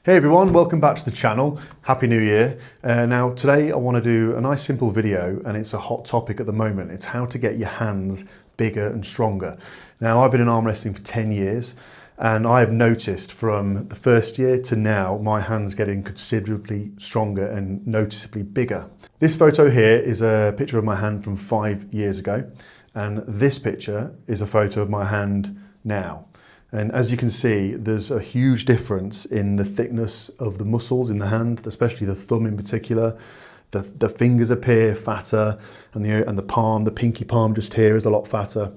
Hey everyone, welcome back to the channel. Happy New Year. Now today I want to do a nice simple video, and it's a hot topic at the moment. It's how to get your hands bigger and stronger. Now I've been in arm wrestling for 10 years and I have noticed from the first year to now my hands getting considerably stronger and noticeably bigger. This photo here is a picture of my hand from 5 years ago, and this picture is a photo of my hand now. And as you can see, there's a huge difference in the thickness of the muscles in the hand, especially the thumb in particular. The fingers appear fatter, and the palm, the pinky palm just here is a lot fatter.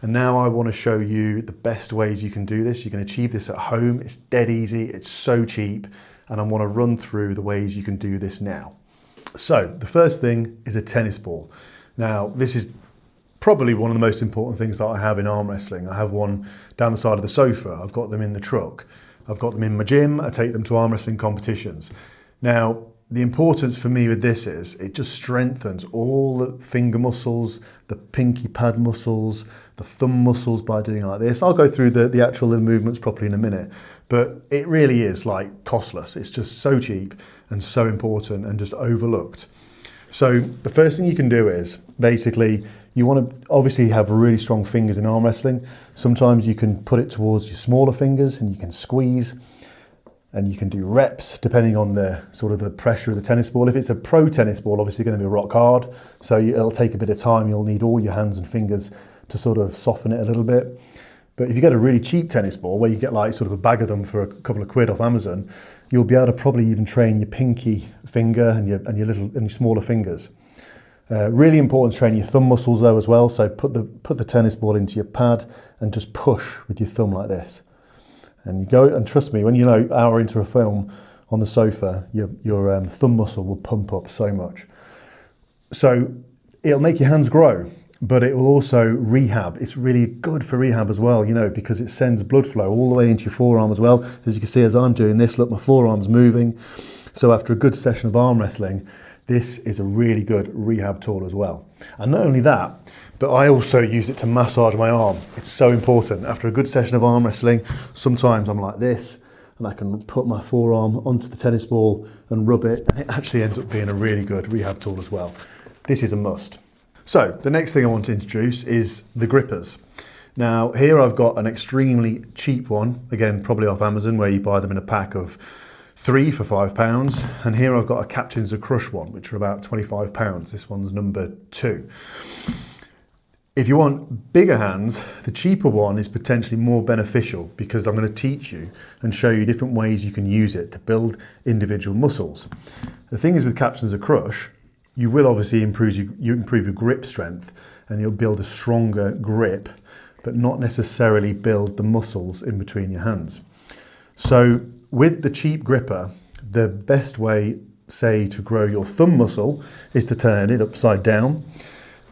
And now I want to show you the best ways you can do this. You can achieve this at home. It's dead easy, it's so cheap, and I want to run through the ways you can do this now. So the first thing is a tennis ball. Now this is probably one of the most important things that I have in arm wrestling. I have one down the side of the sofa. I've got them in the truck. I've got them in my gym. I take them to arm wrestling competitions. Now, the importance for me with this is it just strengthens all the finger muscles, the pinky pad muscles, the thumb muscles by doing it like this. I'll go through the actual little movements properly in a minute, but it really is like costless. It's just so cheap and so important and just overlooked. So the first thing you can do is basically you want to obviously have really strong fingers in arm wrestling. Sometimes you can put it towards your smaller fingers and you can squeeze, and you can do reps depending on the sort of the pressure of the tennis ball. If it's a pro tennis ball, obviously it's going to be rock hard, so it'll take a bit of time. You'll need all your hands and fingers to sort of soften it a little bit. But if you get a really cheap tennis ball where you get like sort of a bag of them for a couple of quid off Amazon, you'll be able to probably even train your pinky finger and your smaller fingers. Really important to train your thumb muscles though as well. So put the tennis ball into your pad and just push with your thumb like this. And you go, and trust me, when you know an hour into a film on the sofa, your thumb muscle will pump up so much. So it'll make your hands grow, but it will also rehab. It's really good for rehab as well, because it sends blood flow all the way into your forearm as well. As you can see, as I'm doing this, look, my forearm's moving. So after a good session of arm wrestling, this is a really good rehab tool as well. And not only that, but I also use it to massage my arm. It's so important. After a good session of arm wrestling, sometimes I'm like this, and I can put my forearm onto the tennis ball and rub it, and it actually ends up being a really good rehab tool as well. This is a must. So the next thing I want to introduce is the grippers. Now here I've got an extremely cheap one, again probably off Amazon, where you buy them in a pack of 3 for £5, and here I've got a Captains of Crush one, which are about £25. This one's number 2. If you want bigger hands, the cheaper one is potentially more beneficial, because I'm going to teach you and show you different ways you can use it to build individual muscles. The thing is with Captains of Crush, you will obviously improve your grip strength, and you'll build a stronger grip, but not necessarily build the muscles in between your hands. So with the cheap gripper, the best way, say, to grow your thumb muscle is to turn it upside down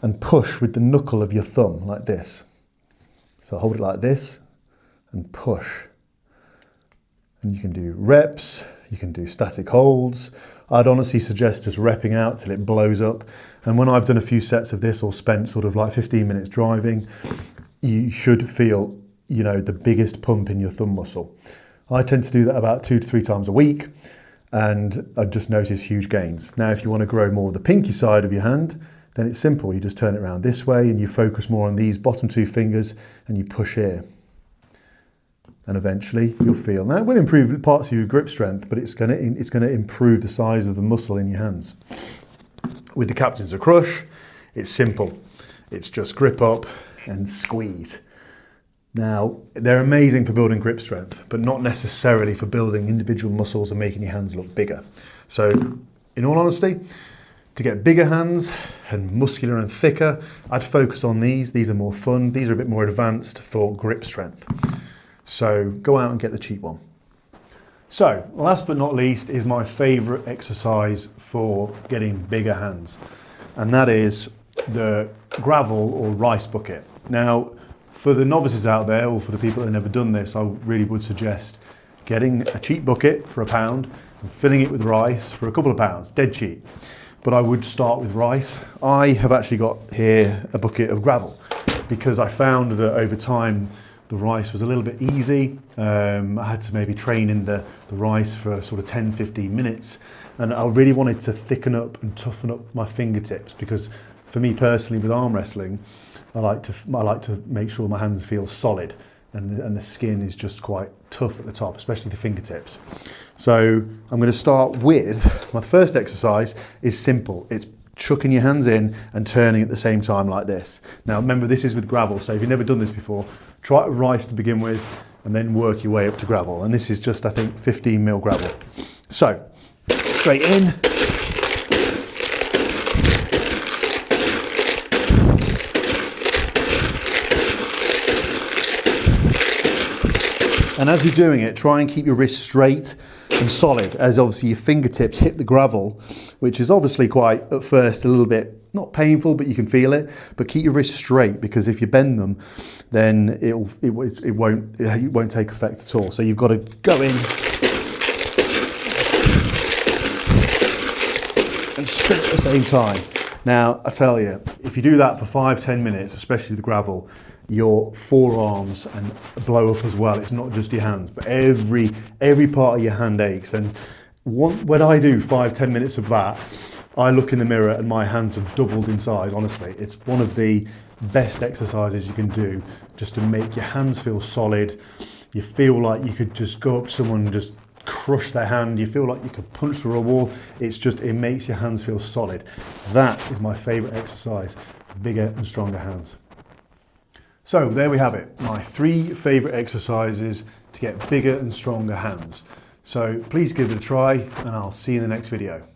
and push with the knuckle of your thumb like this. So hold it like this and push. And you can do reps, you can do static holds. I'd honestly suggest just repping out till it blows up. And when I've done a few sets of this or spent sort of like 15 minutes driving, you should feel, the biggest pump in your thumb muscle. I tend to do that about 2 to 3 times a week, and I just notice huge gains. Now, if you want to grow more of the pinky side of your hand, then it's simple. You just turn it around this way and you focus more on these bottom 2 fingers and you push here. And eventually you'll feel, now it will improve parts of your grip strength, but it's going to improve the size of the muscle in your hands. With the Captains of Crush, it's simple. It's just grip up and squeeze. Now, they're amazing for building grip strength, but not necessarily for building individual muscles and making your hands look bigger. So, in all honesty, to get bigger hands and muscular and thicker, I'd focus on these. These are more fun. These are a bit more advanced for grip strength. So, go out and get the cheap one. So, last but not least is my favorite exercise for getting bigger hands, and that is the gravel or rice bucket. Now, for the novices out there, or for the people that have never done this, I really would suggest getting a cheap bucket for £1 and filling it with rice for a couple of pounds, dead cheap. But I would start with rice. I have actually got here a bucket of gravel, because I found that over time the rice was a little bit easy. I had to maybe train in the rice for sort of 10-15 minutes, and I really wanted to thicken up and toughen up my fingertips, because for me personally with arm wrestling, I like to make sure my hands feel solid, and the skin is just quite tough at the top, especially the fingertips. So I'm going to start with, my first exercise is simple. It's chucking your hands in and turning at the same time like this. Now remember, this is with gravel, so if you've never done this before, try rice to begin with and then work your way up to gravel. And this is just, I think, 15 mil gravel. So, straight in. And as you're doing it, try and keep your wrists straight and solid, as obviously your fingertips hit the gravel, which is obviously quite, at first, a little bit, not painful, but you can feel it. But keep your wrists straight, because if you bend them, then it won't take effect at all. So you've got to go in and spin at the same time. Now, I tell you, if you do that for 5-10 minutes, especially with gravel, your forearms and blow up as well. It's not just your hands, but every part of your hand aches. And when I do 5-10 minutes of that, I look in the mirror and my hands have doubled in size. Honestly, it's one of the best exercises you can do, just to make your hands feel solid. You feel like you could just go up to someone and just crush their hand. You feel like you could punch through a wall. It makes your hands feel solid. That is my favorite exercise, bigger and stronger hands. So there we have it, my 3 favorite exercises to get bigger and stronger hands. So please give it a try, and I'll see you in the next video.